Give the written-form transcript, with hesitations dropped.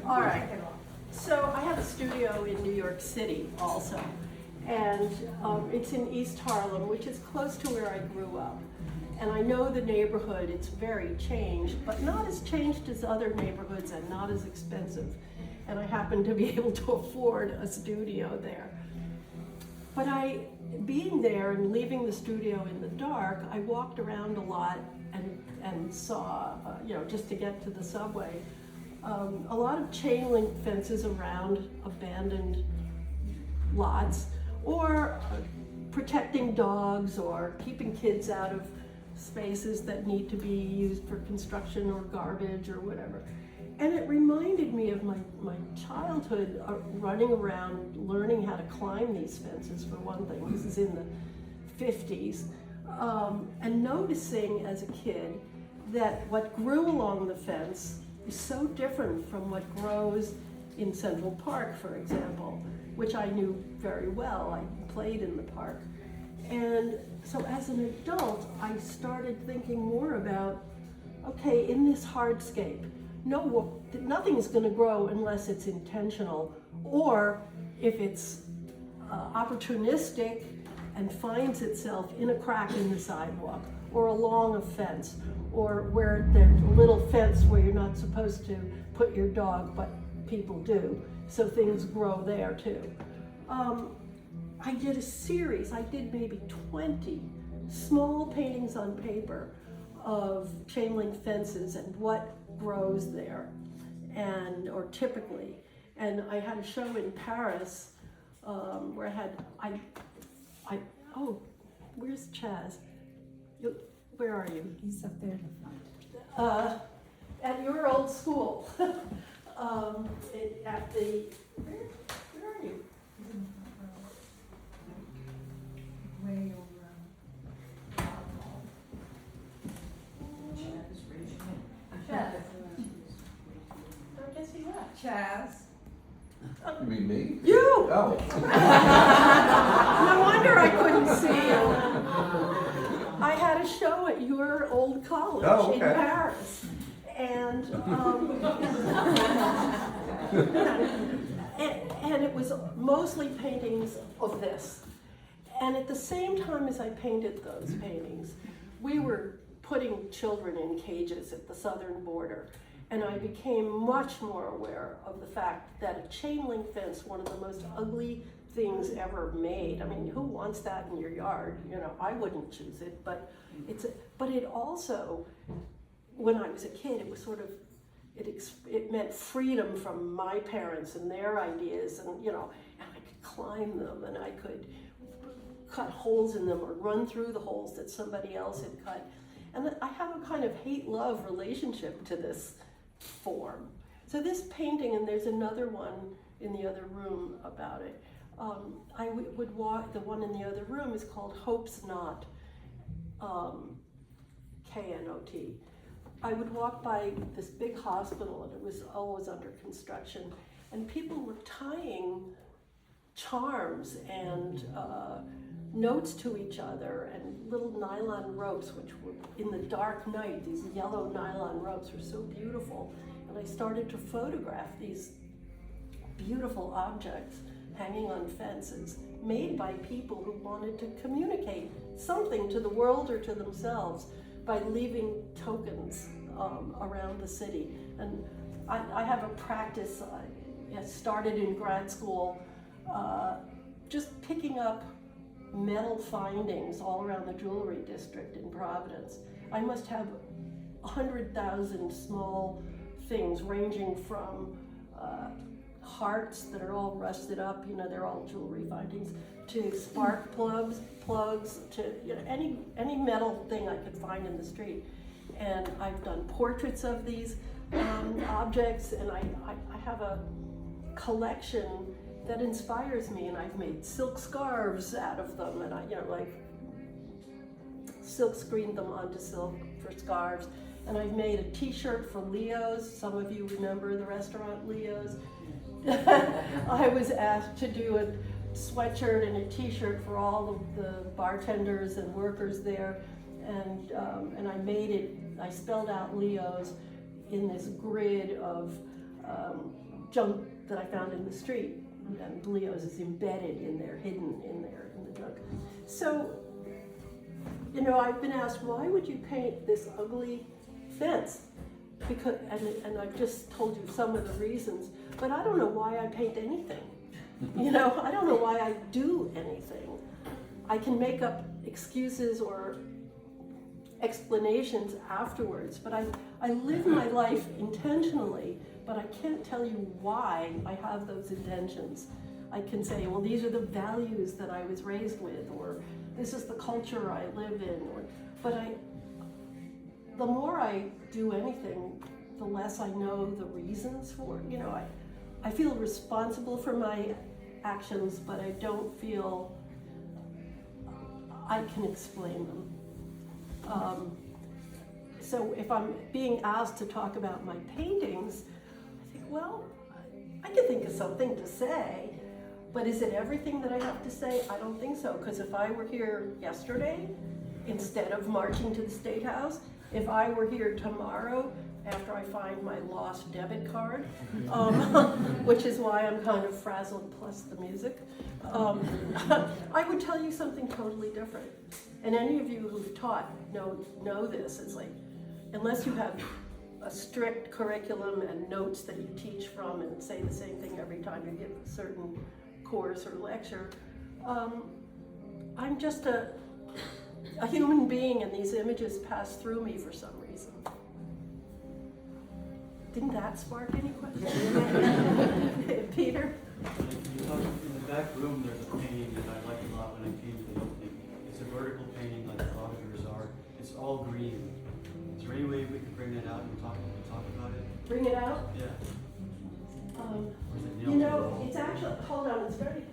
All right. So I have a studio in New York City also, and it's in East Harlem, which is close to where I grew up. And I know the neighborhood, it's very changed, but not as changed as other neighborhoods and not as expensive. And I happen to be able to afford a studio there. But being there and leaving the studio in the dark, I walked around a lot and saw, just to get to the subway, a lot of chain link fences around abandoned lots, or protecting dogs, or keeping kids out of spaces that need to be used for construction or garbage or whatever. And it reminded me of my childhood, running around learning how to climb these fences, for one thing. This is in the 50s. And noticing as a kid that what grew along the fence is so different from what grows in Central Park, for example, which I knew very well. I played in the park. And so as an adult, I started thinking more about, okay, in this hardscape, nothing is going to grow unless it's intentional, or if it's opportunistic and finds itself in a crack in the sidewalk, or along a fence, or where there's a little fence where you're not supposed to put your dog, but people do, so things grow there too. I did a series, I did maybe 20 small paintings on paper of chain link fences and what grows there, or typically. And I had a show in Paris where where's Chaz? Where are you? He's up there in the front. At your old school. Where are you? Way over. Chaz, raise your hand. Chaz. I guess he left. Chaz. You mean me? You! Oh. No wonder I couldn't see you. I had a show at your old college in Paris. And, and it was mostly paintings of this. And at the same time as I painted those paintings, we were putting children in cages at the southern border. And I became much more aware of the fact that a chain link fence, one of the most ugly things ever made. I mean, who wants that in your yard? I wouldn't choose it, but it also, when I was a kid, it was sort of, it meant freedom from my parents and their ideas, and I could climb them, and I could cut holes in them or run through the holes that somebody else had cut. And I have a kind of hate-love relationship to this form. So this painting, and there's another one in the other room about it, I would walk, the one in the other room is called Hope's Knot, K-N-O-T. I would walk by this big hospital, and it was always under construction, and people were tying charms and notes to each other, and little nylon ropes, which were in the dark night, these yellow nylon ropes were so beautiful. And I started to photograph these beautiful objects hanging on fences, made by people who wanted to communicate something to the world or to themselves by leaving tokens around the city. And I have a practice, I started in grad school, just picking up metal findings all around the jewelry district in Providence. I must have 100,000 small things, ranging from hearts that are all rusted up, they're all jewelry findings, to spark plugs, to any metal thing I could find in the street. And I've done portraits of these objects, and I have a collection that inspires me, and I've made silk scarves out of them, and I silk screened them onto silk for scarves. And I've made a t-shirt for Leo's. Some of you remember the restaurant Leo's. I was asked to do a sweatshirt and a t-shirt for all of the bartenders and workers there, and I made it, I spelled out Leo's in this grid of junk that I found in the street. And Leo's is embedded in there, hidden in there in the junk. So, you know, I've been asked, why would you paint this ugly fence? Because, and I've just told you some of the reasons, but I don't know why I paint anything. You know, I don't know why I do anything. I can make up excuses or explanations afterwards, but I live my life intentionally, but I can't tell you why I have those intentions. I can say, well, these are the values that I was raised with, or this is the culture I live in, but the more I do anything, the less I know the reasons for it. You know, I feel responsible for my actions, but I don't feel I can explain them. So if I'm being asked to talk about my paintings, I think, well, I can think of something to say, but is it everything that I have to say? I don't think so, because if I were here yesterday, instead of marching to the State House, if I were here tomorrow, after I find my lost debit card, which is why I'm kind of frazzled, plus the music, I would tell you something totally different. And any of you who've taught know this. It's like, unless you have a strict curriculum and notes that you teach from and say the same thing every time you give a certain course or lecture, I'm just a human being, and these images pass through me for some reason. Didn't that spark any questions? Peter? In the back room, there's a painting that I liked a lot when I came to the opening. It's a vertical painting like a lot of yours are. It's all green. Is there any way we could bring that out and talk about it? Bring it out? Yeah. Or is it nailed You to the know, wall? it's actually, hold on, it's very